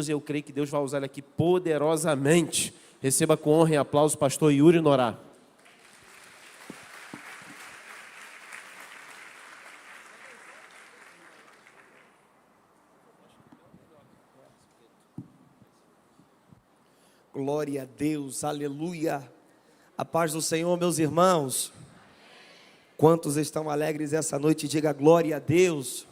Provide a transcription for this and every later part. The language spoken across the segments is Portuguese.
Eu creio que Deus vai usar ele aqui poderosamente. Receba com honra e aplauso o pastor Yuri Norá. Glória a Deus, aleluia. A paz do Senhor, meus irmãos. Quantos estão alegres essa noite? Diga glória a Deus.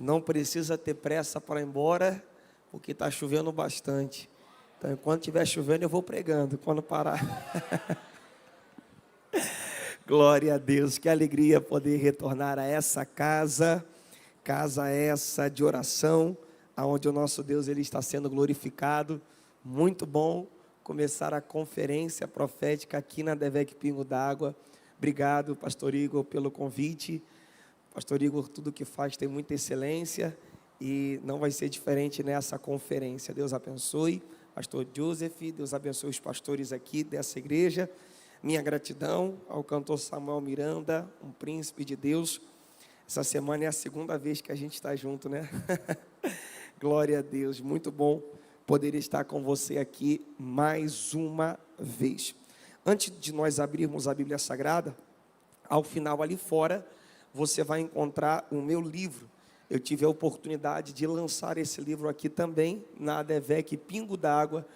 Não precisa ter pressa para ir embora, porque está chovendo bastante. Então, enquanto estiver chovendo, eu vou pregando. Quando parar. Glória a Deus, que alegria poder retornar a essa casa essa de oração, aonde o nosso Deus ele está sendo glorificado. Muito bom começar a conferência profética aqui na Devec Pingo d'Água. Obrigado, pastor Igor, pelo convite. Pastor Igor, tudo que faz tem muita excelência e não vai ser diferente nessa conferência. Deus abençoe, pastor Joseph, Deus abençoe os pastores aqui dessa igreja. Minha gratidão ao cantor Samuel Miranda, um príncipe de Deus. Essa semana é a segunda vez que a gente está junto, né? Glória a Deus, muito bom poder estar com você aqui mais uma vez. Antes de nós abrirmos a Bíblia Sagrada, ao final ali fora, você vai encontrar o meu livro. Eu tive a oportunidade de lançar esse livro aqui também, na Devec Pingo d'Água.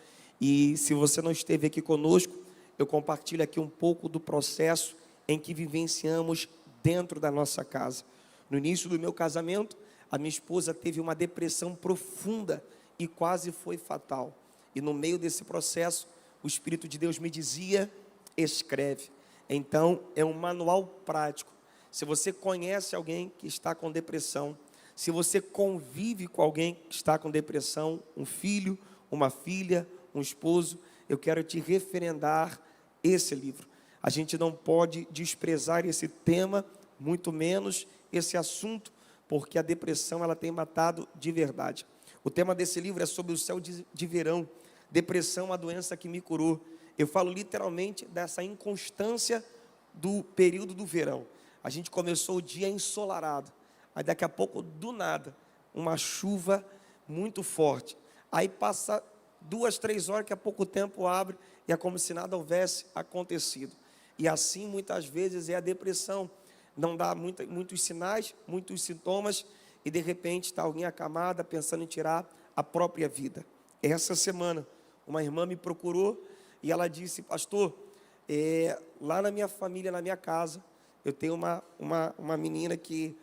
E se você não esteve aqui conosco, eu compartilho aqui um pouco do processo em que vivenciamos dentro da nossa casa. No início do meu casamento, a minha esposa teve uma depressão profunda e quase foi fatal. E no meio desse processo, o Espírito de Deus me dizia: escreve. Então, é um manual prático. Se você conhece alguém que está com depressão, se você convive com alguém que está com depressão, um filho, uma filha, um esposo, eu quero te referendar esse livro. A gente não pode desprezar esse tema, muito menos esse assunto, porque a depressão ela tem matado de verdade. O tema desse livro é sobre o céu de verão. Depressão, a doença que me curou. Eu falo literalmente dessa inconstância do período do verão. A gente começou o dia ensolarado, aí daqui a pouco, do nada, uma chuva muito forte. Aí passa 2, 3 horas, que a pouco tempo abre, e é como se nada houvesse acontecido. E assim, muitas vezes, é a depressão. Não dá muitos sinais, muitos sintomas, e de repente está alguém acamada, pensando em tirar a própria vida. Essa semana, uma irmã me procurou, e ela disse: pastor, lá na minha família, na minha casa, eu tenho uma menina que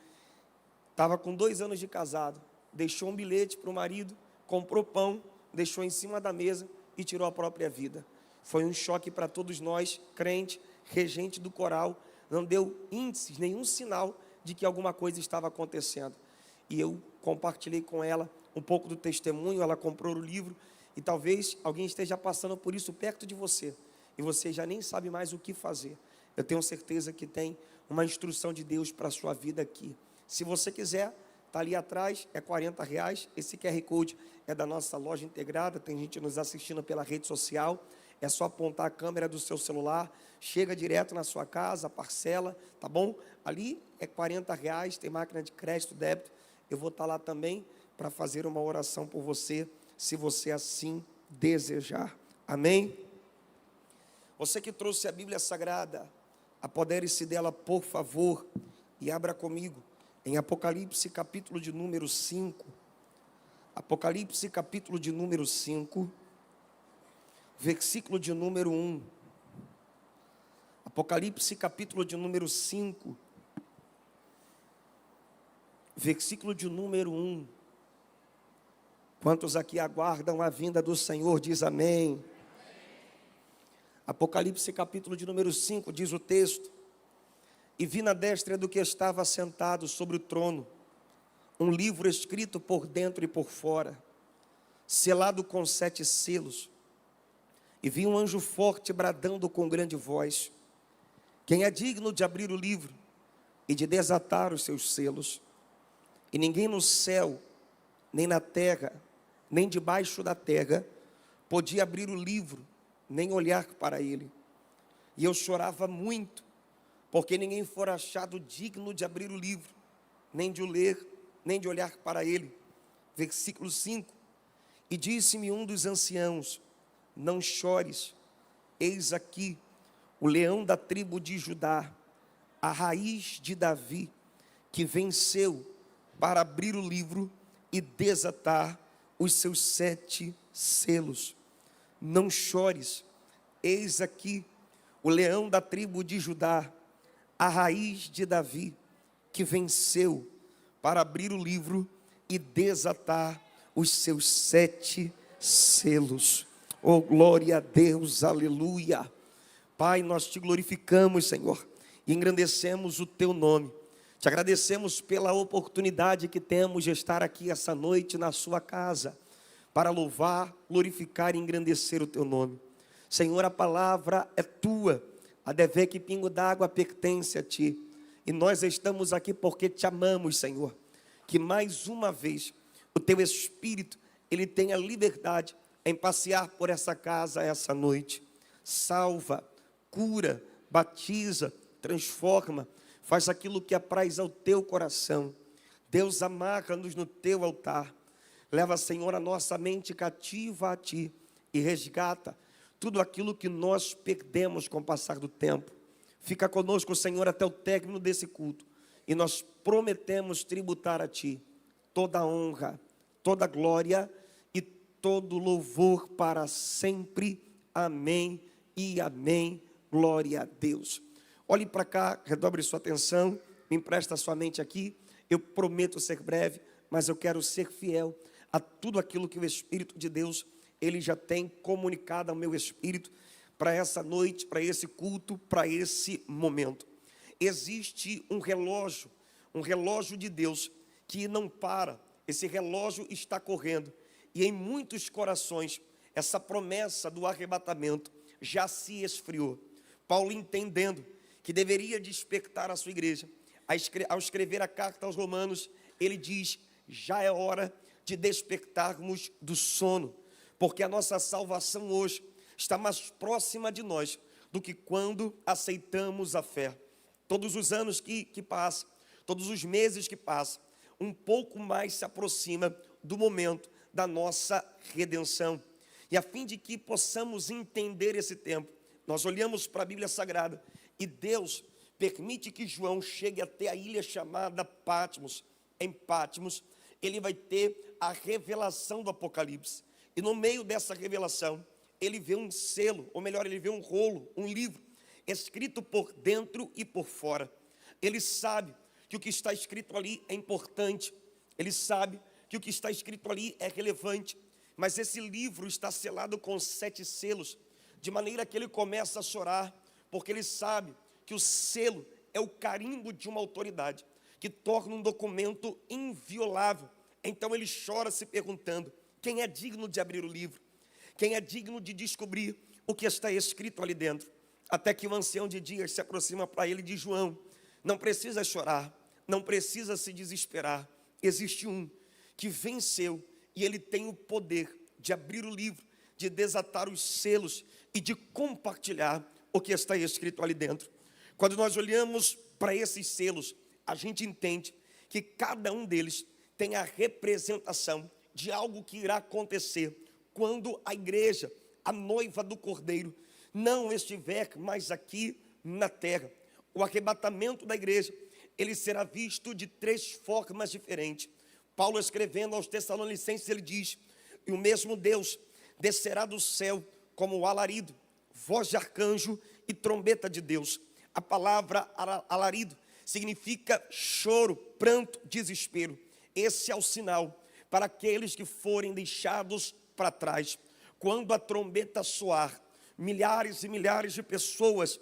estava com 2 anos de casado, deixou um bilhete para o marido, comprou pão, deixou em cima da mesa e tirou a própria vida. Foi um choque para todos nós, crente, regente do coral, não deu índices, nenhum sinal de que alguma coisa estava acontecendo. E eu compartilhei com ela um pouco do testemunho, ela comprou o livro, e talvez alguém esteja passando por isso perto de você, e você já nem sabe mais o que fazer. Eu tenho certeza que tem uma instrução de Deus para a sua vida aqui. Se você quiser, está ali atrás, é R$40. Esse QR Code é da nossa loja integrada, tem gente nos assistindo pela rede social. É só apontar a câmera do seu celular, chega direto na sua casa, parcela, tá bom? Ali é R$40, tem máquina de crédito, débito. Eu vou estar lá também para fazer uma oração por você, se você assim desejar. Amém? Você que trouxe a Bíblia Sagrada, apodere-se dela, por favor, e abra comigo em Apocalipse, capítulo de número 5. Apocalipse, capítulo de número 5, versículo de número 1. Apocalipse, capítulo de número 5, versículo de número 1. Quantos aqui aguardam a vinda do Senhor, diz amém. Apocalipse, capítulo de número 5, diz o texto: e vi na destra do que estava sentado sobre o trono um livro escrito por dentro e por fora, selado com 7 selos. E vi um anjo forte bradando com grande voz: quem é digno de abrir o livro e de desatar os seus selos? E ninguém no céu, nem na terra, nem debaixo da terra, podia abrir o livro, nem olhar para ele. E eu chorava muito, porque ninguém fora achado digno de abrir o livro, nem de o ler, nem de olhar para ele. Versículo 5. E disse-me um dos anciãos: não chores, eis aqui o leão da tribo de Judá, a raiz de Davi, que venceu para abrir o livro e desatar os seus 7 selos. Não chores, eis aqui o leão da tribo de Judá, a raiz de Davi, que venceu para abrir o livro e desatar os seus 7 selos. Oh, glória a Deus, aleluia. Pai, nós te glorificamos, Senhor, e engrandecemos o teu nome. Te agradecemos pela oportunidade que temos de estar aqui essa noite na sua casa, para louvar, glorificar e engrandecer o teu nome. Senhor, a palavra é tua, a dever que pingo d'água pertence a ti. E nós estamos aqui porque te amamos, Senhor. Que mais uma vez o teu Espírito, ele tenha liberdade em passear por essa casa essa noite. Salva, cura, batiza, transforma, faz aquilo que apraz ao teu coração. Deus, amarra-nos no teu altar. Leva, Senhor, a nossa mente cativa a ti e resgata tudo aquilo que nós perdemos com o passar do tempo. Fica conosco, Senhor, até o término desse culto. E nós prometemos tributar a ti toda a honra, toda a glória e todo louvor para sempre. Amém e amém. Glória a Deus. Olhe para cá, redobre sua atenção, me empresta sua mente aqui. Eu prometo ser breve, mas eu quero ser fiel a tudo aquilo que o Espírito de Deus, ele já tem comunicado ao meu espírito para essa noite, para esse culto, para esse momento. Existe um relógio de Deus que não para. Esse relógio está correndo e em muitos corações essa promessa do arrebatamento já se esfriou. Paulo, entendendo que deveria despertar a sua igreja, ao escrever a carta aos Romanos, ele diz: já é hora de despertarmos do sono, porque a nossa salvação hoje está mais próxima de nós do que quando aceitamos a fé. Todos os anos que passam, todos os meses que passam, um pouco mais se aproxima do momento da nossa redenção. E a fim de que possamos entender esse tempo, nós olhamos para a Bíblia Sagrada e Deus permite que João chegue até a ilha chamada Patmos. Em Patmos, ele vai ter a revelação do Apocalipse. E no meio dessa revelação, ele vê um selo, ou melhor, ele vê um rolo, um livro, escrito por dentro e por fora. Ele sabe que o que está escrito ali é importante. Ele sabe que o que está escrito ali é relevante. Mas esse livro está selado com 7 selos, de maneira que ele começa a chorar, porque ele sabe que o selo é o carimbo de uma autoridade, que torna um documento inviolável. Então ele chora se perguntando: quem é digno de abrir o livro? Quem é digno de descobrir o que está escrito ali dentro? Até que o ancião de dias se aproxima para ele e diz: João, não precisa chorar, não precisa se desesperar. Existe um que venceu e ele tem o poder de abrir o livro, de desatar os selos e de compartilhar o que está escrito ali dentro. Quando nós olhamos para esses selos, a gente entende que cada um deles tem a representação de algo que irá acontecer quando a igreja, a noiva do Cordeiro, não estiver mais aqui na terra. O arrebatamento da igreja, ele será visto de 3 formas diferentes. Paulo, escrevendo aos Tessalonicenses, ele diz: e o mesmo Deus descerá do céu como alarido, voz de arcanjo e trombeta de Deus. A palavra alarido significa choro, pranto, desespero. Esse é o sinal para aqueles que forem deixados para trás. Quando a trombeta soar, milhares e milhares de pessoas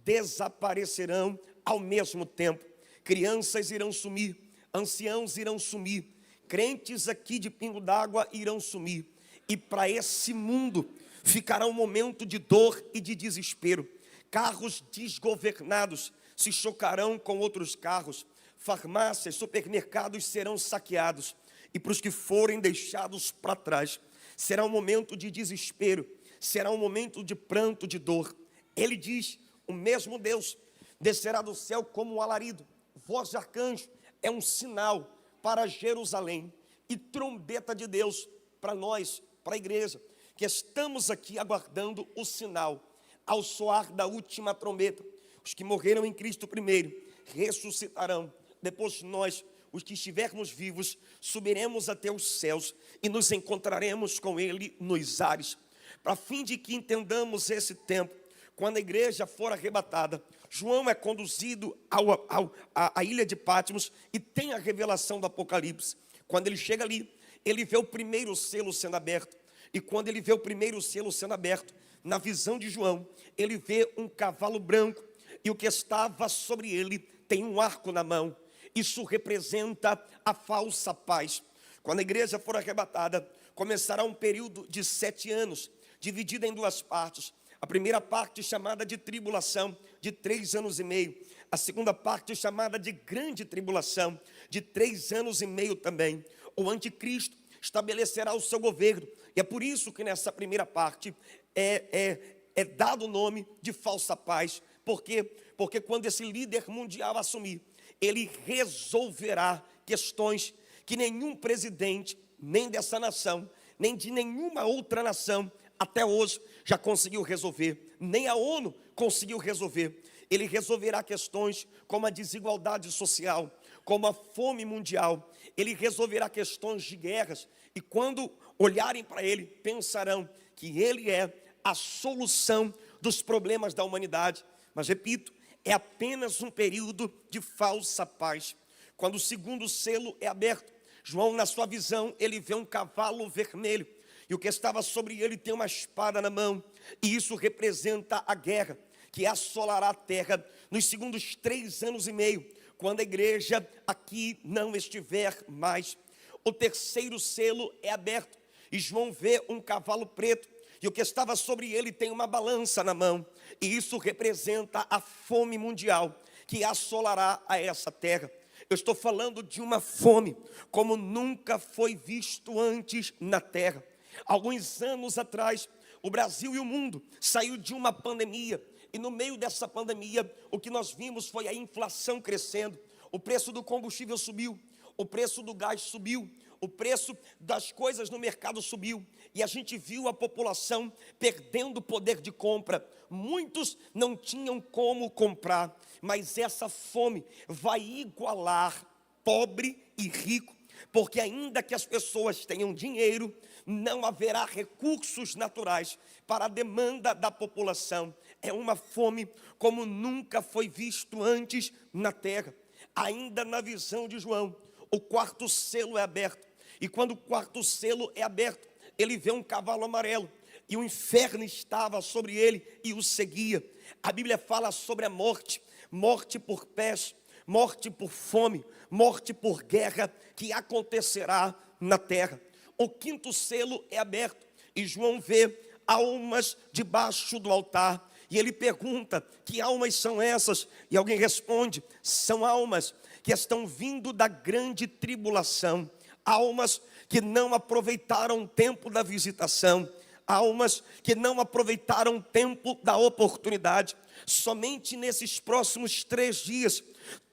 desaparecerão ao mesmo tempo. Crianças irão sumir, anciãos irão sumir, crentes aqui de Pingo d'Água irão sumir. E para esse mundo ficará um momento de dor e de desespero. Carros desgovernados se chocarão com outros carros. Farmácias, supermercados serão saqueados. E para os que forem deixados para trás, será um momento de desespero, será um momento de pranto, de dor. Ele diz: o mesmo Deus descerá do céu como um alarido, voz de arcanjo, é um sinal para Jerusalém, e trombeta de Deus para nós, para a igreja que estamos aqui aguardando o sinal, ao soar da última trombeta. Os que morreram em Cristo primeiro ressuscitarão. Depois nós, os que estivermos vivos, subiremos até os céus e nos encontraremos com Ele nos ares. Para fim de que entendamos esse tempo, quando a igreja for arrebatada, João é conduzido à ilha de Patmos e tem a revelação do Apocalipse. Quando ele chega ali, ele vê o primeiro selo sendo aberto. E quando ele vê o primeiro selo sendo aberto, na visão de João, ele vê um cavalo branco. E o que estava sobre ele tem um arco na mão. Isso representa a falsa paz. Quando a igreja for arrebatada, começará um período de 7 anos, dividido em 2 partes. A primeira parte chamada de tribulação, de 3 anos e meio. A segunda parte chamada de grande tribulação, de 3 anos e meio também. O anticristo estabelecerá o seu governo. E é por isso que nessa primeira parte é dado o nome de falsa paz. Por quê? Porque quando esse líder mundial assumir, ele resolverá questões que nenhum presidente, nem dessa nação, nem de nenhuma outra nação, até hoje já conseguiu resolver. Nem a ONU conseguiu resolver. Ele resolverá questões como a desigualdade social, como a fome mundial. Ele resolverá questões de guerras. E quando olharem para ele, pensarão que ele é a solução dos problemas da humanidade. Mas repito, é apenas um período de falsa paz. Quando o segundo selo é aberto, João, na sua visão, ele vê um cavalo vermelho. E o que estava sobre ele tem uma espada na mão. E isso representa a guerra que assolará a terra nos segundos 3 anos e meio, quando a igreja aqui não estiver mais. O terceiro selo é aberto e João vê um cavalo preto. E o que estava sobre ele tem uma balança na mão. E isso representa a fome mundial que assolará a essa terra. Eu estou falando de uma fome como nunca foi visto antes na terra. Alguns anos atrás, o Brasil e o mundo saiu de uma pandemia. E no meio dessa pandemia, o que nós vimos foi a inflação crescendo. O preço do combustível subiu, o preço do gás subiu, o preço das coisas no mercado subiu. E a gente viu a população perdendo o poder de compra. Muitos não tinham como comprar, mas essa fome vai igualar pobre e rico. Porque ainda que as pessoas tenham dinheiro, não haverá recursos naturais para a demanda da população. É uma fome como nunca foi visto antes na terra. Ainda na visão de João, o quarto selo é aberto. E quando o quarto selo é aberto, ele vê um cavalo amarelo. E o inferno estava sobre ele e o seguia. A Bíblia fala sobre a morte. Morte por peste, morte por fome, morte por guerra que acontecerá na terra. O quinto selo é aberto e João vê almas debaixo do altar. E ele pergunta, que almas são essas? E alguém responde, são almas que estão vindo da grande tribulação. Almas que não aproveitaram o tempo da visitação. Almas que não aproveitaram o tempo da oportunidade. Somente nesses próximos 3 dias,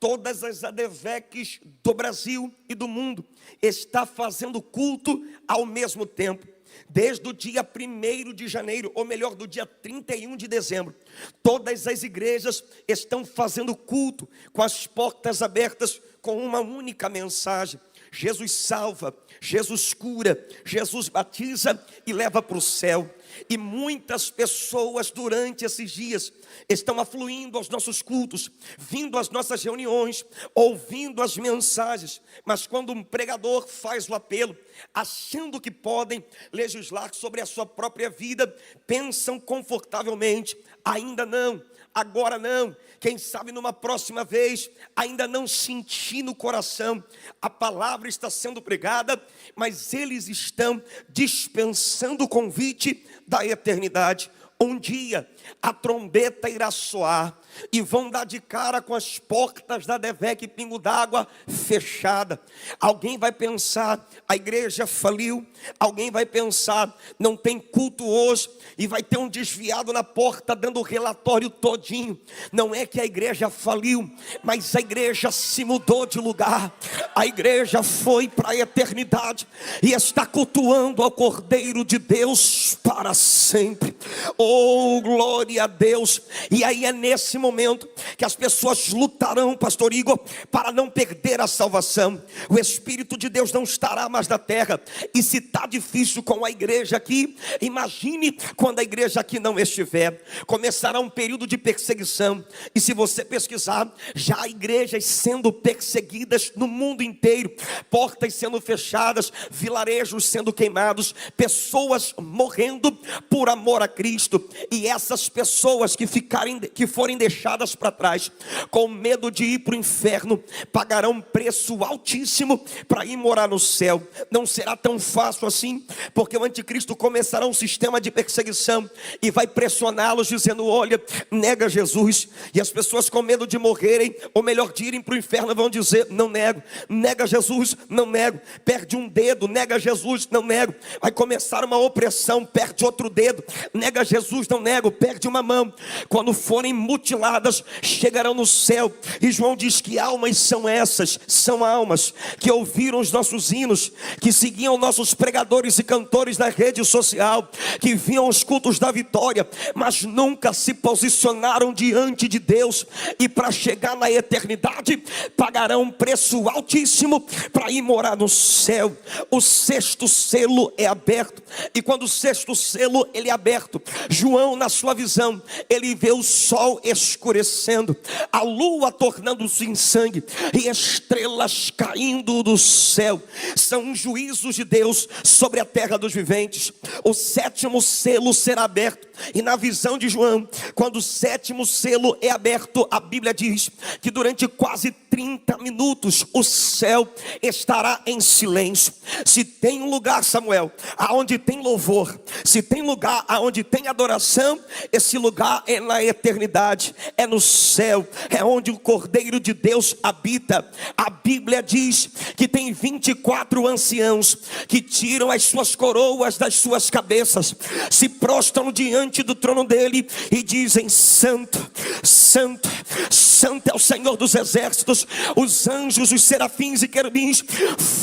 todas as ADVECs do Brasil e do mundo está fazendo culto ao mesmo tempo. Desde o dia 1º de janeiro, ou melhor, do dia 31 de dezembro, todas as igrejas estão fazendo culto com as portas abertas com uma única mensagem: Jesus salva, Jesus cura, Jesus batiza e leva para o céu. E muitas pessoas durante esses dias estão afluindo aos nossos cultos, vindo às nossas reuniões, ouvindo as mensagens. Mas quando um pregador faz o apelo, achando que podem legislar sobre a sua própria vida, pensam confortavelmente, ainda não, agora não, quem sabe numa próxima vez. Ainda não senti no coração. A palavra está sendo pregada, mas eles estão dispensando o convite da eternidade. Um dia a trombeta irá soar e vão dar de cara com as portas da Devec Pingo d'Água fechada. Alguém vai pensar, a igreja faliu. Alguém vai pensar, não tem culto hoje, e vai ter um desviado na porta dando o relatório todinho. Não é que a igreja faliu, mas a igreja se mudou de lugar. A igreja foi para a eternidade e está cultuando ao Cordeiro de Deus para sempre. Oh, glória a Deus. E aí é nesse momento que as pessoas lutarão, pastor Igor, para não perder a salvação. O Espírito de Deus não estará mais na terra. E se está difícil com a igreja aqui, imagine quando a igreja aqui não estiver. Começará um período de perseguição. E se você pesquisar, já há igrejas sendo perseguidas no mundo inteiro, portas sendo fechadas, vilarejos sendo queimados, pessoas morrendo por amor a Cristo. E essas pessoas que forem deixadas para trás, com medo de ir para o inferno, pagarão um preço altíssimo para ir morar no céu. Não será tão fácil assim, porque o anticristo começará um sistema de perseguição e vai pressioná-los dizendo: olha, nega Jesus. E as pessoas com medo de morrerem, ou melhor, de irem para o inferno, vão dizer: não nego. Nega Jesus, não nego. Perde um dedo, nega Jesus, não nego. Vai começar uma opressão, perde outro dedo, nega Jesus, não nego. Perde uma mão. Quando forem mutiladas, chegarão no céu. E João diz que almas são essas. São almas que ouviram os nossos hinos, que seguiam nossos pregadores e cantores na rede social, que viam os cultos da vitória, mas nunca se posicionaram diante de Deus. E para chegar na eternidade, pagarão um preço altíssimo para ir morar no céu. O sexto selo é aberto. E quando o sexto selo ele é aberto, João, na sua visão, ele vê o sol escurecendo, a lua tornando-se em sangue e estrelas caindo do céu. São juízos de Deus sobre a terra dos viventes. O sétimo selo será aberto. E na visão de João, quando o sétimo selo é aberto, a Bíblia diz que durante quase 30 minutos o céu estará em silêncio. Se tem um lugar, Samuel, aonde tem louvor, se tem lugar aonde tem adoração, esse lugar é na eternidade, é no céu, é onde o Cordeiro de Deus habita. A Bíblia diz que tem 24 anciãos que tiram as suas coroas das suas cabeças, se prostram diante do trono dele e dizem: santo, santo, santo é o Senhor dos exércitos. Os anjos, os serafins e querubins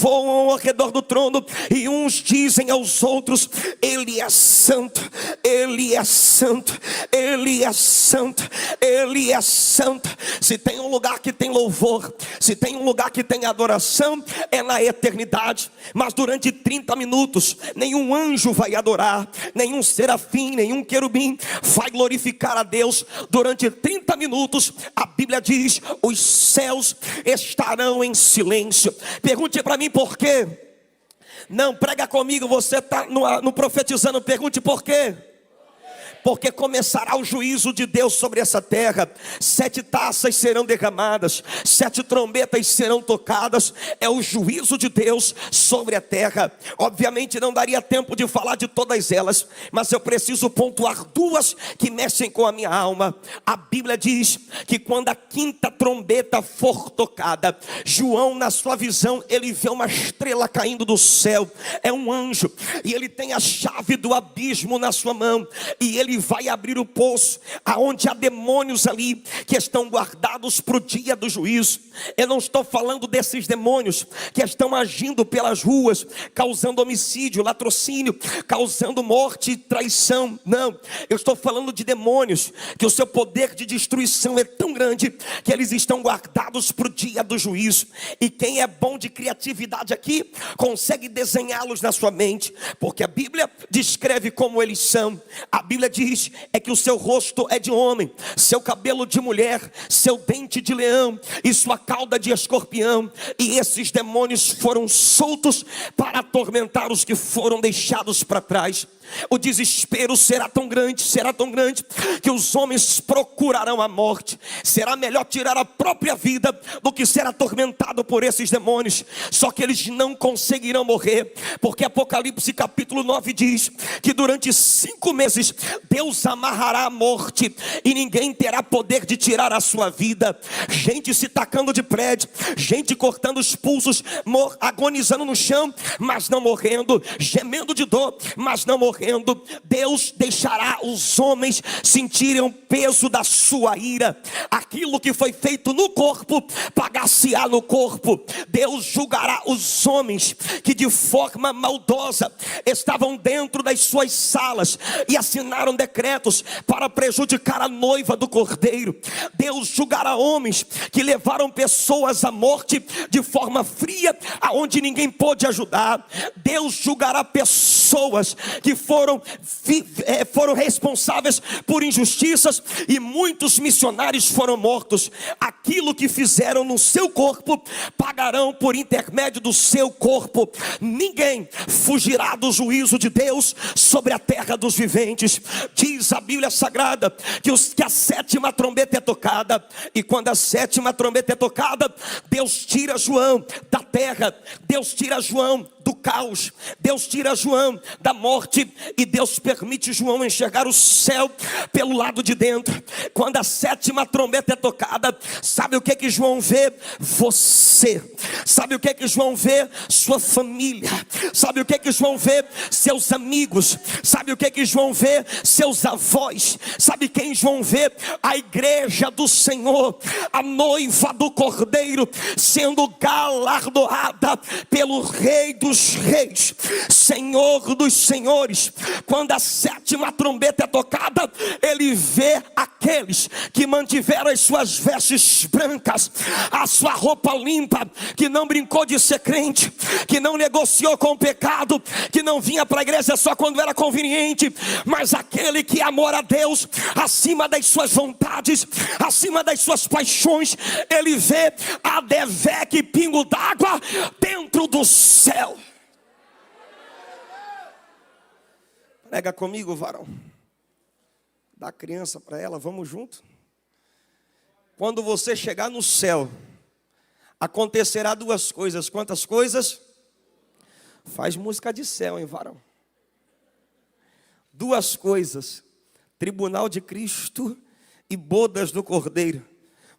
voam ao redor do trono, e uns dizem aos outros: ele é santo, ele é santo, ele é santo, ele é santo. Se tem um lugar que tem louvor, se tem um lugar que tem adoração, é na eternidade. Mas durante 30 minutos nenhum anjo vai adorar, nenhum serafim, nenhum querubim vai glorificar a Deus. Durante 30 minutos a Bíblia diz: os céus estarão em silêncio. Pergunte para mim por quê. Não, prega comigo, você está no profetizando. Pergunte por quê. Porque começará o juízo de Deus sobre essa terra. 7 taças serão derramadas, 7 trombetas serão tocadas. É o juízo de Deus sobre a terra. Obviamente não daria tempo de falar de todas elas, mas eu preciso pontuar 2 que mexem com a minha alma. A Bíblia diz que quando a 5ª trombeta for tocada, João, na sua visão, ele vê uma estrela caindo do céu. É um anjo, e ele tem a chave do abismo na sua mão, e ele vai abrir o poço, aonde há demônios ali que estão guardados para o dia do juízo. Eu não estou falando desses demônios que estão agindo pelas ruas, causando homicídio, latrocínio, causando morte e traição. Não, eu estou falando de demônios que o seu poder de destruição é tão grande que eles estão guardados para o dia do juízo. E quem é bom de criatividade aqui consegue desenhá-los na sua mente, porque a Bíblia descreve como eles são. A Bíblia diz é que o seu rosto é de homem, seu cabelo de mulher, seu dente de leão e sua cauda de escorpião. E esses demônios foram soltos para atormentar os que foram deixados para trás. O desespero será tão grande que os homens procurarão a morte. Será melhor tirar a própria vida do que ser atormentado por esses demônios. Só que eles não conseguirão morrer, porque Apocalipse capítulo 9 diz que durante 5 meses Deus amarrará a morte e ninguém terá poder de tirar a sua vida. Gente se tacando de prédio, gente cortando os pulsos, agonizando no chão, mas não morrendo, gemendo de dor, mas não morrendo. Deus deixará os homens sentirem o peso da sua ira. Aquilo que foi feito no corpo, pagar-se-á no corpo. Deus julgará os homens que de forma maldosa estavam dentro das suas salas e assinaram decretos para prejudicar a noiva do Cordeiro. Deus julgará homens que levaram pessoas à morte de forma fria, aonde ninguém pôde ajudar. Deus julgará pessoas que foram responsáveis por injustiças, e muitos missionários foram mortos. Aquilo que fizeram no seu corpo, pagarão por intermédio do seu corpo. Ninguém fugirá do juízo de Deus sobre a terra dos viventes. Diz a Bíblia Sagrada que a sétima trombeta é tocada, e quando a sétima trombeta é tocada, Deus tira João da terra, Deus tira João do caos, Deus tira João da morte, e Deus permite João enxergar o céu pelo lado de dentro. Quando a sétima trombeta é tocada, sabe o que que João vê? Você. Sabe o que que João vê? Sua família. Sabe o que que João vê? Seus amigos. Sabe o que que João vê? Seus avós. Sabe quem João vê? A igreja do Senhor, a noiva do Cordeiro, sendo galardoada pelo Rei dos Reis, Senhor dos Senhores. Quando a sétima trombeta é tocada, ele vê aqueles que mantiveram as suas vestes brancas, a sua roupa limpa, que não brincou de ser crente, que não negociou com o pecado, que não vinha para a igreja só quando era conveniente, mas aquele que amou a Deus acima das suas vontades, acima das suas paixões. Ele vê a Deveque pingo d'água dentro do céu. Prega comigo, varão. Dá a criança para ela, vamos junto. Quando você chegar no céu, acontecerá duas coisas. Quantas coisas? Faz música de céu, hein, varão? Duas coisas: tribunal de Cristo e bodas do Cordeiro.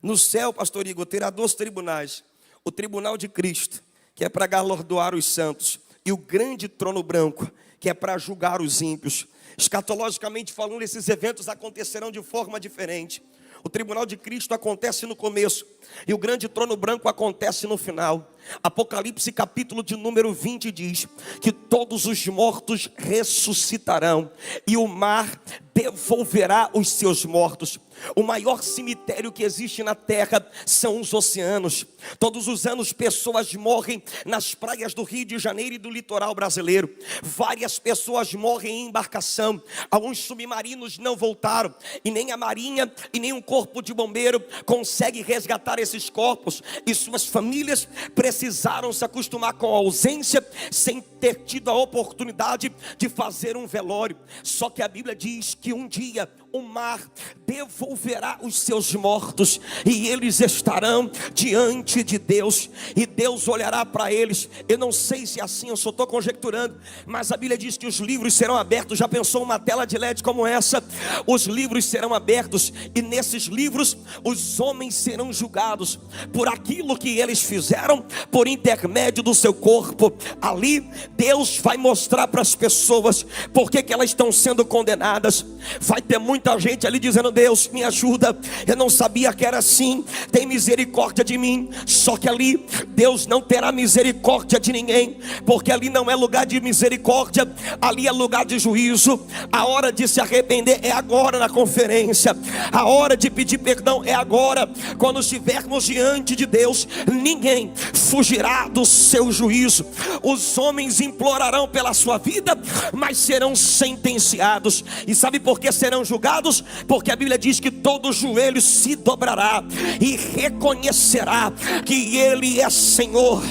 No céu, pastor Igor, terá dois tribunais: o tribunal de Cristo, que é para galardoar os santos, e o grande trono branco, que é para julgar os ímpios. Escatologicamente falando, esses eventos acontecerão de forma diferente. O tribunal de Cristo acontece no começo, e o grande trono branco acontece no final. Apocalipse capítulo de número 20 diz que todos os mortos ressuscitarão, e o mar devolverá os seus mortos. O maior cemitério que existe na terra são os oceanos. Todos os anos pessoas morrem nas praias do Rio de Janeiro e do litoral brasileiro. Várias pessoas morrem em embarcação. Alguns submarinos não voltaram, e nem a marinha e nem um corpo de bombeiro consegue resgatar esses corpos, e suas famílias precisaram se acostumar com a ausência, sem ter tido a oportunidade de fazer um velório. Só que a Bíblia diz que um dia o mar devolverá os seus mortos, e eles estarão diante de Deus, e Deus olhará para eles. Eu não sei se é assim, eu só estou conjecturando, mas a Bíblia diz que os livros serão abertos. Já pensou uma tela de LED como essa? Os livros serão abertos, e nesses livros os homens serão julgados por aquilo que eles fizeram por intermédio do seu corpo. Ali Deus vai mostrar para as pessoas por que elas estão sendo condenadas. Vai ter muita gente ali dizendo: Deus, me ajuda, eu não sabia que era assim, tem misericórdia de mim. Só que ali Deus não terá misericórdia de ninguém, porque ali não é lugar de misericórdia, ali é lugar de juízo. A hora de se arrepender é agora na conferência, a hora de pedir perdão é agora. Quando estivermos diante de Deus, ninguém fugirá do seu juízo. Os homens implorarão pela sua vida, mas serão sentenciados. E sabe por que serão julgados? advogados, porque a Bíblia diz que todo joelho se dobrará e reconhecerá que Ele é Senhor,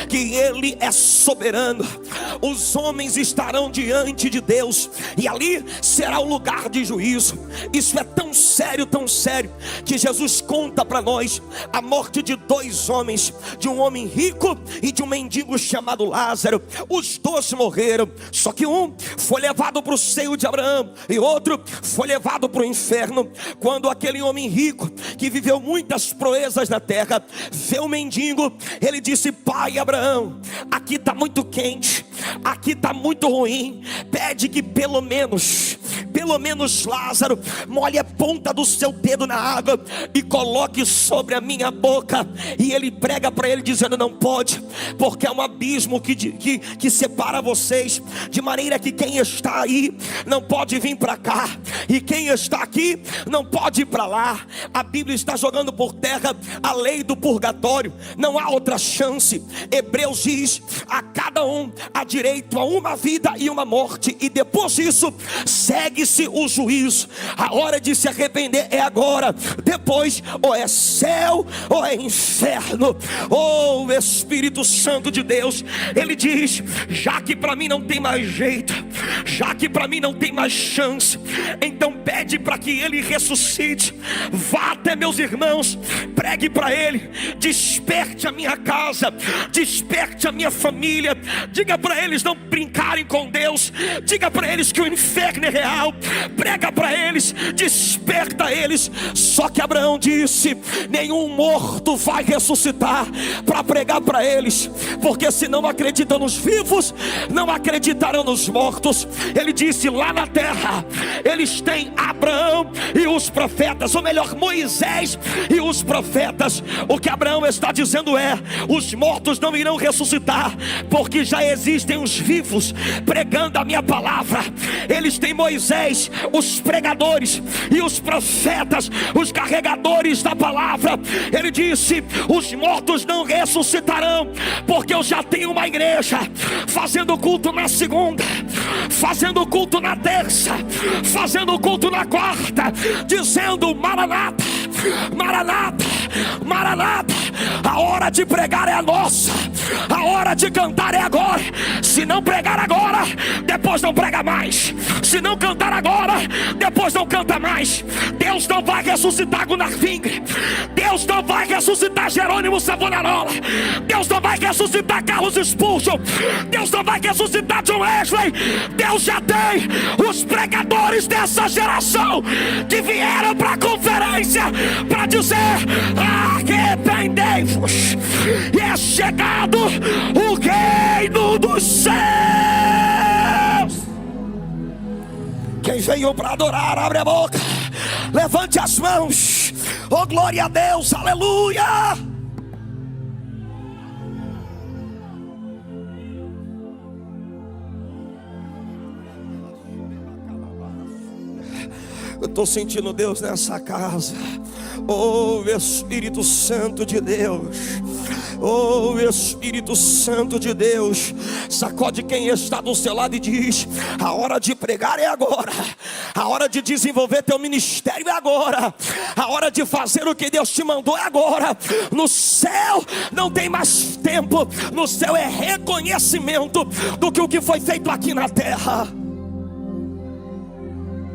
que Ele é soberano. Os homens estarão diante de Deus, e ali será o lugar de juízo. Isso é tão sério, que Jesus conta para nós a morte de dois homens, de um homem rico e de um mendigo chamado Lázaro. Os dois morreram, só que um foi levado para o seio de Abraão e outro foi levado para o inferno. Quando aquele homem rico, que viveu muitas proezas na terra, vê o mendigo, ele disse: pai Abraão, aqui está muito quente, aqui está muito ruim, pede que pelo menos Lázaro molhe a ponta do seu dedo na água e coloque sobre a minha boca. E ele prega para ele dizendo: não pode, porque é um abismo que separa vocês, de maneira que quem está aí não pode vir para cá, e quem está aqui não pode ir para lá. A Bíblia está jogando por terra a lei do purgatório, não há outra chance. Hebreus diz: a cada um há direito a uma vida e uma morte, e depois disso segue-se o juízo. A hora de se arrepender é agora, depois ou é céu ou é inferno. Oh, Espírito Santo de Deus, Ele diz: já que para mim não tem mais jeito, já que para mim não tem mais chance, então pede para que Ele ressuscite. Vá até meus irmãos, pregue para Ele, desperte a minha casa, desperte a minha família, diga para eles não brincarem com Deus, diga para eles que o inferno é real, prega para eles, desperta eles. Só que Abraão disse: nenhum morto vai ressuscitar para pregar para eles, porque se não acreditam nos vivos, não acreditarão nos mortos. Ele disse: lá na terra eles têm Abraão e os profetas, ou melhor, Moisés e os profetas. O que Abraão está dizendo é: os mortos não irão ressuscitar, porque já existem os vivos pregando a minha palavra. Eles têm Moisés, os pregadores, e os profetas, os carregadores da palavra. Ele disse: os mortos não ressuscitarão, porque eu já tenho uma igreja fazendo culto na segunda, fazendo culto na terça, fazendo culto na quarta, dizendo: Maranata, Maranata, Maranata. A hora de pregar é a nossa, a hora de cantar é agora. Se não pregar agora, depois não prega mais. Se não cantar agora, depois não canta mais. Deus não vai ressuscitar Gunnar Finger, Deus não vai ressuscitar Jerônimo Savonarola, Deus não vai ressuscitar Carlos Spurgeon, Deus não vai ressuscitar John Wesley. Deus já tem os pregadores dessa geração que vieram para a conferência para dizer: arrependei-vos, e é chegado o reino dos céus. Quem veio para adorar, abre a boca, levante as mãos. Oh, glória a Deus, aleluia. Eu estou sentindo Deus nessa casa. Oh, Espírito Santo de Deus, oh, Espírito Santo de Deus, sacode quem está do seu lado e diz: a hora de pregar é agora, a hora de desenvolver teu ministério é agora, a hora de fazer o que Deus te mandou é agora. No céu não tem mais tempo, no céu é reconhecimento do que o que foi feito aqui na terra.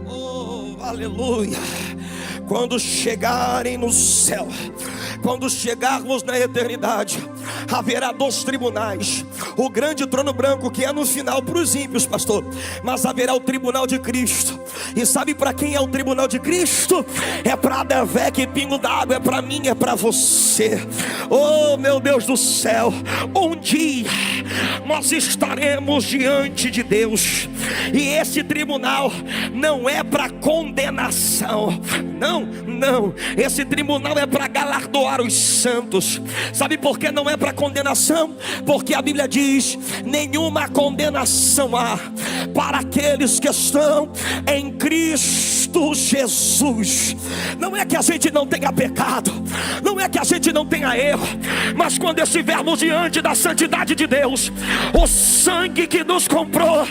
Oh, aleluia. Quando chegarem no céu, quando chegarmos na eternidade, haverá 2 tribunais: o grande trono branco, que é no final para os ímpios, pastor, mas haverá o tribunal de Cristo. E sabe para quem é o tribunal de Cristo? É para Adevé, que pingo d'água, é para mim, é para você. Oh, meu Deus do céu, um dia nós estaremos diante de Deus, e esse tribunal não é para condenação, não, esse tribunal é para galardoar os santos. Sabe por que não é para condenação? Porque a Bíblia diz: nenhuma condenação há para aqueles que estão em Cristo Cristo Jesus. Não é que a gente não tenha pecado, não é que a gente não tenha erro, mas quando estivermos diante da santidade de Deus, o sangue que nos comprou,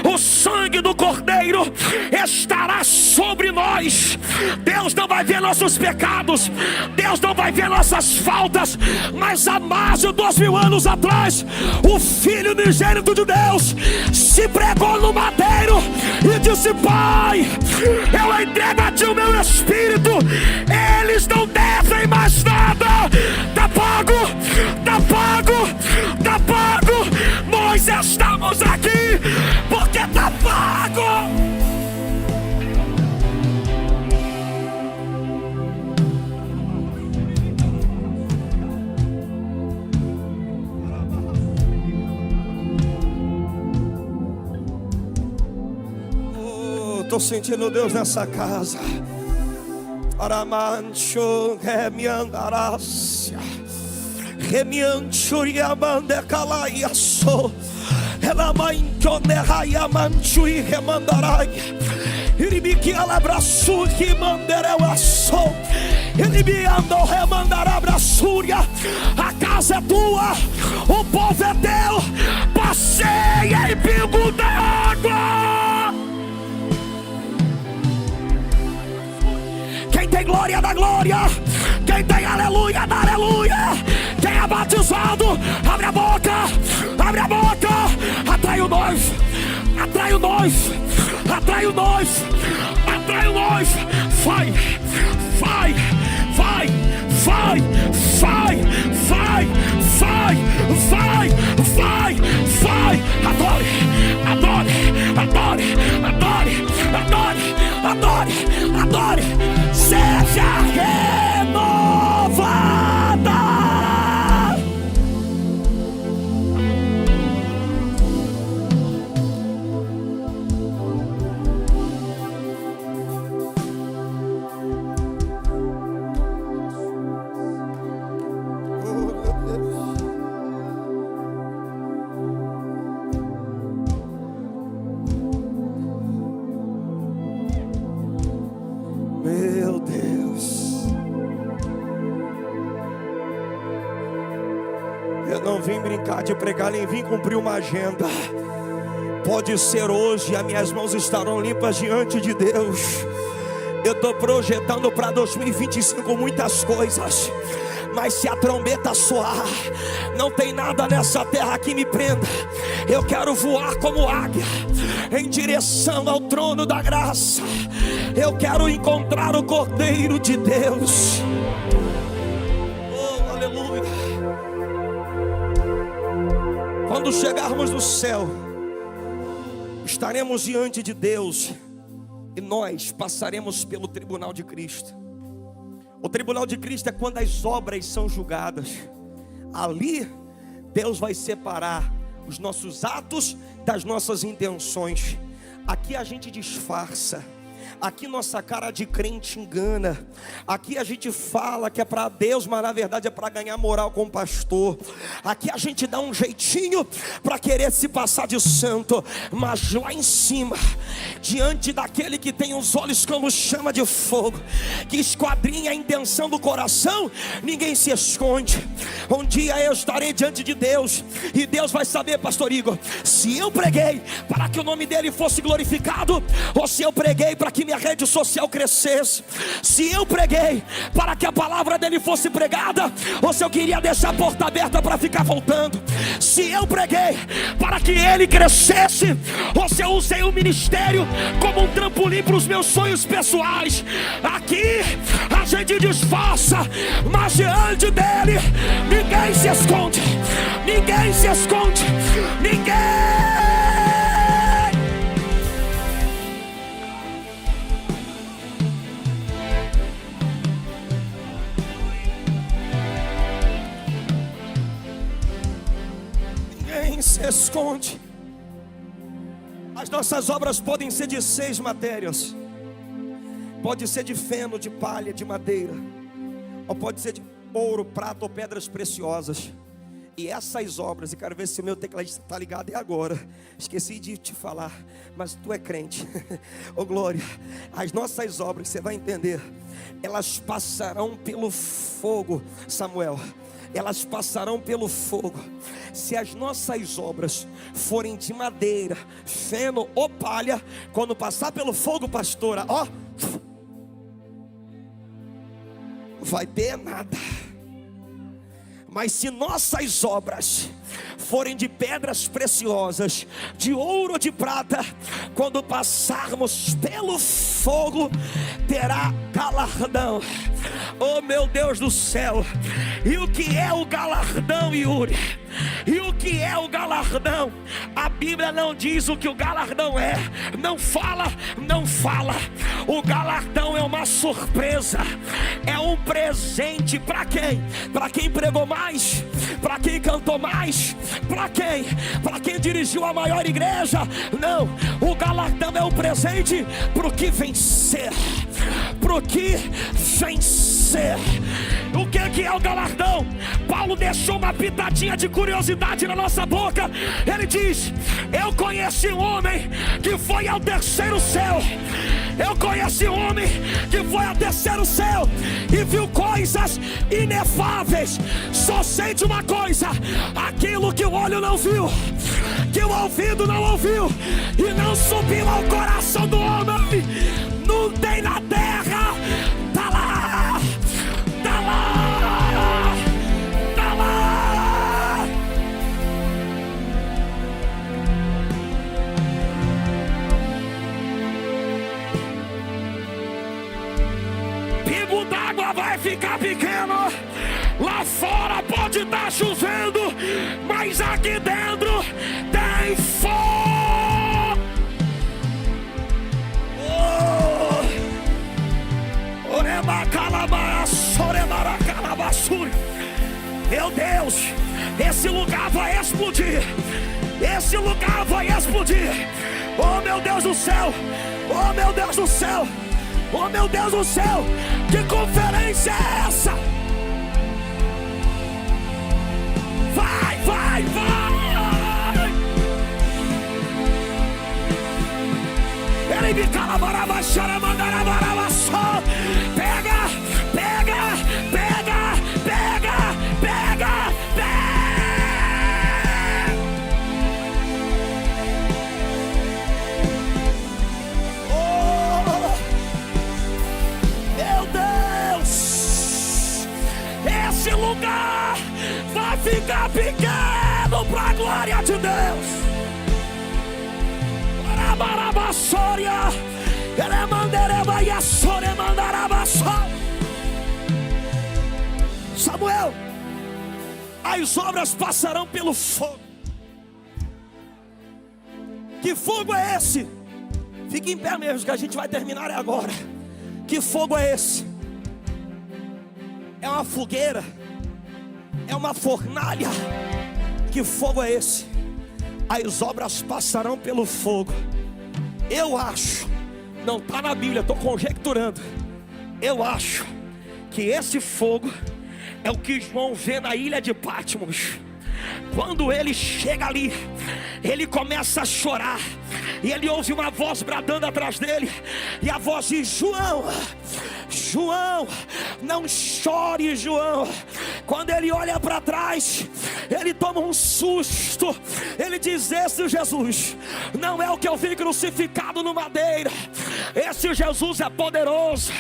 o sangue do Cordeiro estará sobre nós. Deus não vai ver nossos pecados, Deus não vai ver nossas faltas, mas há mais de 2000 anos atrás, o Filho unigênito de Deus se pregou no madeiro e disse: Pai, eu entrego a ti o meu espírito, eles não devem mais nada. Tá pago, tá pago, tá pago. Nós estamos aqui porque tá pago. Estou sentindo Deus nessa casa. Aramancho remiandarácia, remianchuriamandecalaiaço, elamanchonerraiamanchui remandarai, iribiquialabraçu que mandereuaço, iribiando remandarabraçúria. A casa é tua, o povo é teu. Passeia em pingo d'água. Quem tem glória dá glória, quem tem aleluia dá aleluia. Quem é batizado, abre a boca, abre a boca. Atrai o noivo, atrai o noivo, atrai o noivo, atrai o noivo. Vai, vai, vai, vai, vai, vai, vai, vai, vai, vai. Adore, adore, adore, adore, adore, adore, adore. Seja renovada. Meu Deus, eu não vim brincar de pregar, nem vim cumprir uma agenda. Pode ser hoje, as minhas mãos estarão limpas diante de Deus. Eu estou projetando para 2025 muitas coisas, mas se a trombeta soar, não tem nada nessa terra que me prenda. Eu quero voar como águia em direção ao trono da graça. Eu quero encontrar o Cordeiro de Deus. Oh, aleluia. Quando chegarmos no céu, estaremos diante de Deus e nós passaremos pelo tribunal de Cristo. O tribunal de Cristo é quando as obras são julgadas. Ali Deus vai separar os nossos atos das nossas intenções. Aqui a gente disfarça, aqui nossa cara de crente engana, aqui a gente fala que é para Deus, mas na verdade é para ganhar moral com o pastor. Aqui a gente dá um jeitinho para querer se passar de santo, mas lá em cima, diante daquele que tem os olhos como chama de fogo, que esquadrinha a intenção do coração, ninguém se esconde. Um dia eu estarei diante de Deus e Deus vai saber, pastor Igor, se eu preguei para que o nome dele fosse glorificado, ou se eu preguei para que minha rede social crescesse, se eu preguei para que a palavra dele fosse pregada, ou se eu queria deixar a porta aberta para ficar voltando, se eu preguei para que ele crescesse, ou se eu usei o ministério como um trampolim para os meus sonhos pessoais. Aqui a gente disfarça, mas diante dele ninguém se esconde, ninguém se esconde, ninguém. Se esconde. As nossas obras podem ser de 6 matérias. Pode ser de feno, de palha, de madeira, ou pode ser de ouro, prata ou pedras preciosas. E essas obras, e quero ver se o meu tecladista está ligado, é agora. Esqueci de te falar, mas tu é crente. Ô glória, as nossas obras, você vai entender, elas passarão pelo fogo, Samuel. Elas passarão pelo fogo. Se as nossas obras forem de madeira, feno ou palha, quando passar pelo fogo, pastora, ó, vai ter nada. Mas se nossas obras forem de pedras preciosas, de ouro ou de prata, quando passarmos pelo fogo, terá galardão. Oh meu Deus do céu! E o que é o galardão, Yuri? E o que é o galardão? A Bíblia não diz o que o galardão é. Não fala, não fala. O galardão é uma surpresa. É um presente para quem? Para quem pregou mais? Para quem cantou mais? Para quem? Para quem dirigiu a maior igreja? Não. O galardão é um presente para o que vencer. Para o que vencer. O que é o galardão? Paulo deixou uma pitadinha de curiosidade na nossa boca. Ele diz: eu conheci um homem que foi ao terceiro céu. Eu conheci um homem que foi ao terceiro céu e viu coisas inefáveis. Só sei de uma coisa: aquilo que o olho não viu, que o ouvido não ouviu e não subiu ao coração do homem, não tem na terra. Tá lá, tá lá, tá lá. Pingo d'água vai ficar pequeno. Lá fora pode estar chovendo, mas aqui dentro tem fogo. Meu Deus, esse lugar vai explodir. Esse lugar vai explodir. Oh meu Deus do céu. Oh meu Deus do céu. Oh meu Deus do céu. Que conferência é essa? Vai, vai, vai. Ele me calabaraba, xaramandaraba, só. Pega, pega, pega, pega, pega, pega. Oh, meu Deus. Esse lugar vai ficar pequeno para a glória de Deus. Samuel, as obras passarão pelo fogo. Que fogo é esse? Fique em pé mesmo, que a gente vai terminar agora. Que fogo é esse? É uma fogueira? É uma fornalha? Que fogo é esse? As obras passarão pelo fogo. Eu acho, não está na Bíblia, estou conjecturando. Eu acho que esse fogo é o que João vê na ilha de Patmos. Quando ele chega ali, ele começa a chorar, e ele ouve uma voz bradando atrás dele, e a voz diz: João, João, não chore, João. Quando ele olha para trás, ele toma um susto. Ele diz: esse Jesus não é o que eu vi crucificado no madeira. Esse Jesus é poderoso,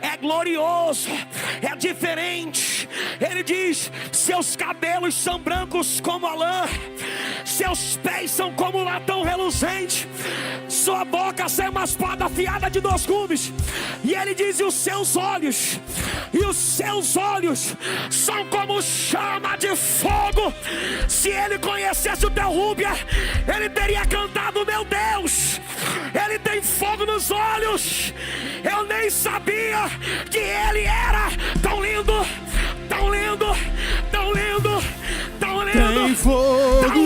é glorioso, é diferente. Ele diz: seus cabelos são brancos como a lã, seus pés são como latão reluzente, sua boca é uma espada afiada de 2 gumes. E ele diz: e os seus olhos são como chama de fogo. Se ele conhecesse o Derrúbia, ele teria cantado: meu Deus, ele tem fogo nos olhos. Eu nem sabia que ele era tão lindo, tão lindo, tão lindo, tão lindo. Tem fogo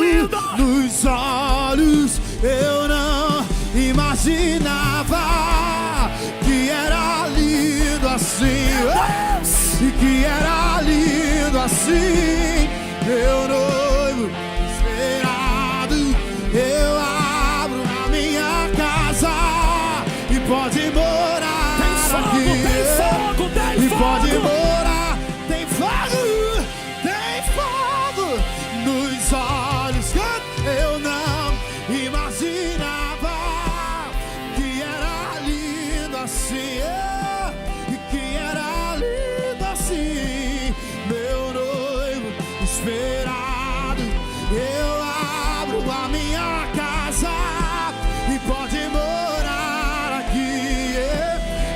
nos olhos. Eu não imaginava que era lindo assim, e que era lindo assim. meu noivo esperado. Eu abro a minha casa e pode morar aqui. Tem fogo, tem E fogo. pode morar, tem fogo nos olhos. Eu não imaginava que era lindo assim, que era lindo assim, meu noivo esperado. Eu abro a minha casa e pode morar aqui,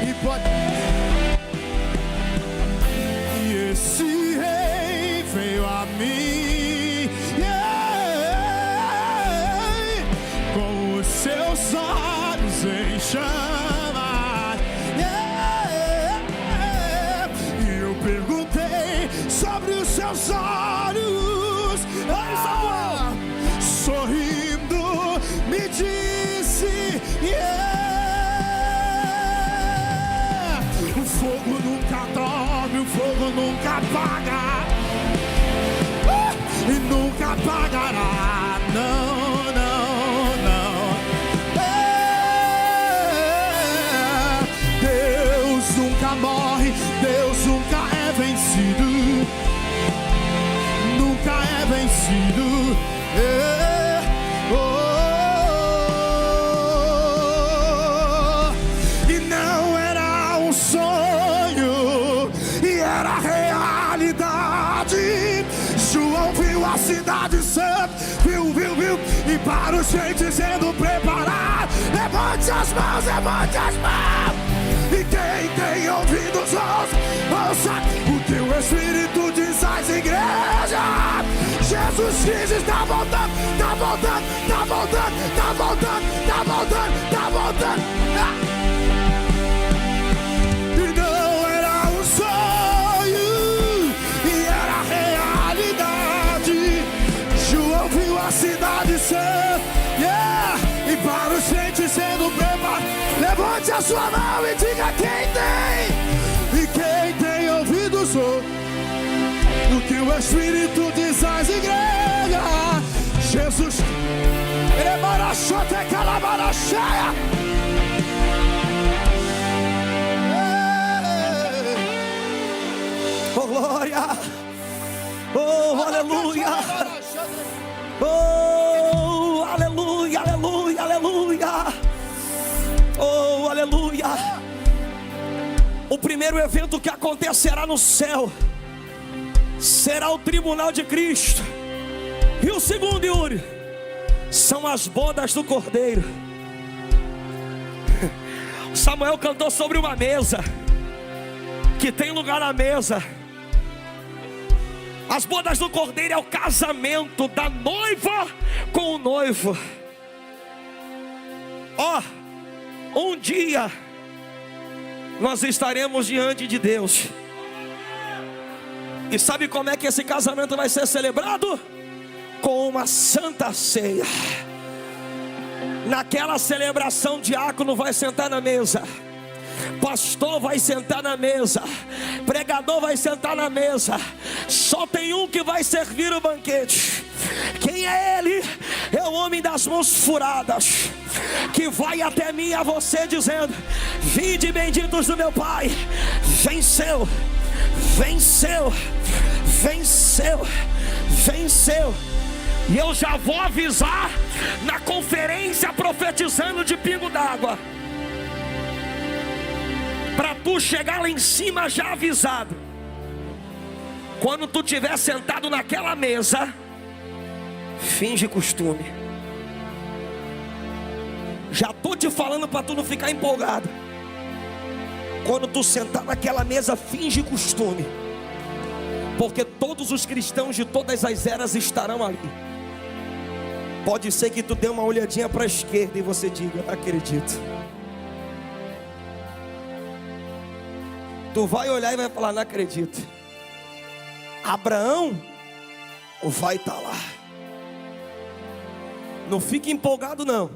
e pode. E esse rei veio a mim, com os seus olhos em chamas. E eu perguntei sobre os seus olhos. Sorrindo me disse, o fogo nunca dorme, o fogo nunca apaga, e nunca apagará, não, não, não. Deus nunca morre, Deus nunca é vencido, nunca é vencido. E não era um sonho, e era realidade. João viu a cidade santa, viu, e para os gentes sendo preparado. Levante as mãos, levante as mãos. E quem tem ouvidos, ouça o que o Espírito diz às igrejas. Jesus Cristo está voltando, está voltando, está voltando, está voltando, está voltando, está voltando. E não era um sonho, e era realidade. João viu a cidade santa, e para os gentes sendo preparados. Levante a sua mão e diga quem tem. E quem tem ouvidos, o que o Espírito diz às igrejas. Jesus, Oh, glória! Oh, aleluia! Oh, aleluia, aleluia, aleluia! Oh, aleluia! O primeiro evento que acontecerá no céu será o tribunal de Cristo. E o segundo, Yuri, são as bodas do Cordeiro. Samuel cantou sobre uma mesa, que tem lugar na mesa. As bodas do Cordeiro é o casamento da noiva com o noivo. Um dia nós estaremos diante de Deus. E sabe como é que esse casamento vai ser celebrado? Com uma santa ceia. Naquela celebração, diácono vai sentar na mesa, pastor vai sentar na mesa, pregador vai sentar na mesa. Só tem um que vai servir o banquete. Quem é ele? É o homem das mãos furadas, que vai até mim e a você dizendo: vinde benditos do meu Pai. Venceu, venceu, venceu, venceu. E eu já vou avisar na conferência profetizando de pingo d'água, para tu chegar lá em cima já avisado. Quando tu estiver sentado naquela mesa, finge costume. Já estou te falando para tu não ficar empolgado. Quando tu sentar naquela mesa, finge costume, porque todos os cristãos de todas as eras estarão ali. Pode ser que tu dê uma olhadinha para a esquerda e você diga: não acredito. Tu vai olhar e vai falar: não acredito. Abraão vai estar lá. Não fique empolgado não,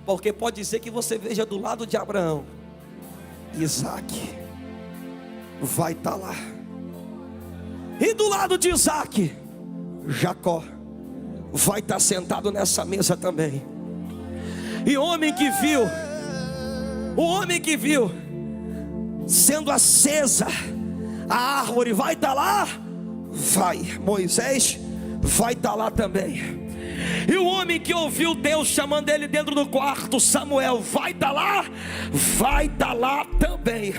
porque pode ser que você veja do lado de Abraão Isaac. Vai estar lá. E do lado de Isaac Jacó vai estar sentado nessa mesa também. E o homem que viu sendo acesa a árvore vai estar lá? Vai. Moisés vai estar lá também. E o homem que ouviu Deus chamando ele dentro do quarto, Samuel, vai estar lá? Vai estar lá também.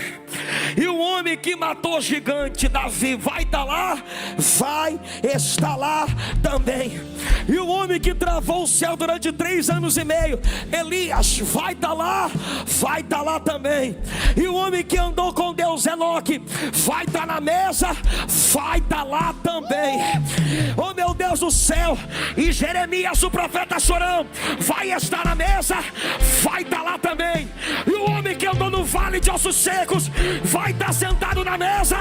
E o homem que matou o gigante, Davi, vai estar lá? Vai estar lá também. E o homem que travou o céu durante 3 anos e meio, Elias, vai estar lá? Vai estar lá também. E o homem que andou com Deus, Enoque, vai estar na mesa? Vai estar lá também. Oh meu Deus do céu. E Jeremias, o profeta chorão, vai estar na mesa? Vai estar lá também. E o homem que andou no vale de ossos secos, vai estar sentado na mesa?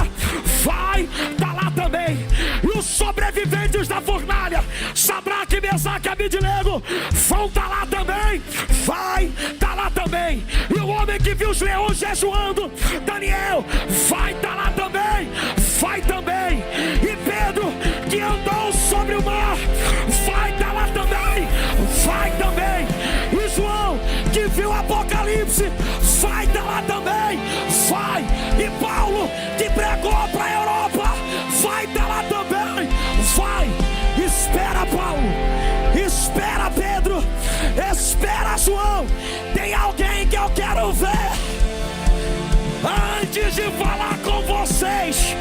Vai estar lá também. E os sobreviventes da fornalha, Sadraque, Mesaque e Abednego, vão estar lá também? Vai estar lá também. E o homem que viu os leões jejuando, Daniel, vai estar lá também? Vai também. E Pedro, que andou sobre o mar, vai estar lá também? Vai também. E João, que viu o Apocalipse, vai estar lá também? Vai. E Paulo, que pregou para a Europa, vai estar lá também? Vai. Espera, Paulo. Espera, Pedro. Espera, João. Tem alguém que eu quero ver. Antes de falar com vocês,